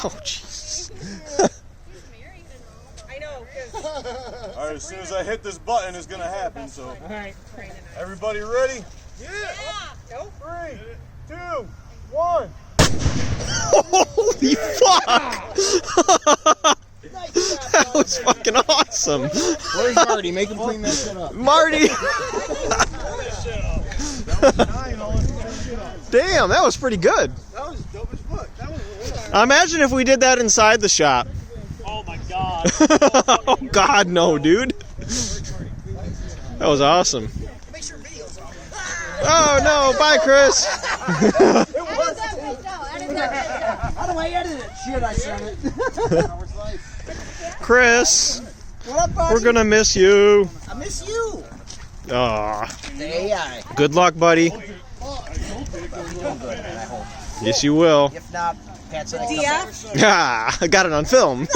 Oh, jeez. I know. All right, as soon as I hit this button, it's gonna happen. So, All right. everybody ready? Yeah. Nope. 3, 2, 1. Holy fuck! That was fucking awesome. Where's Marty? Make him clean that shit up. Marty! Damn, that was pretty good. That was dope as fuck. That was Imagine if we did that inside the shop. Oh my god. Oh god, no, dude. That was awesome. Make sure video's on. Oh no, bye, Chris. How do I edit it? Shit, I said it. Chris, What up, buddy? we're gonna miss you. I miss you. Aw, The AI. good luck, buddy. Yes, you will. If not, Pat's gonna come Dia? back. Yeah, I got it on film.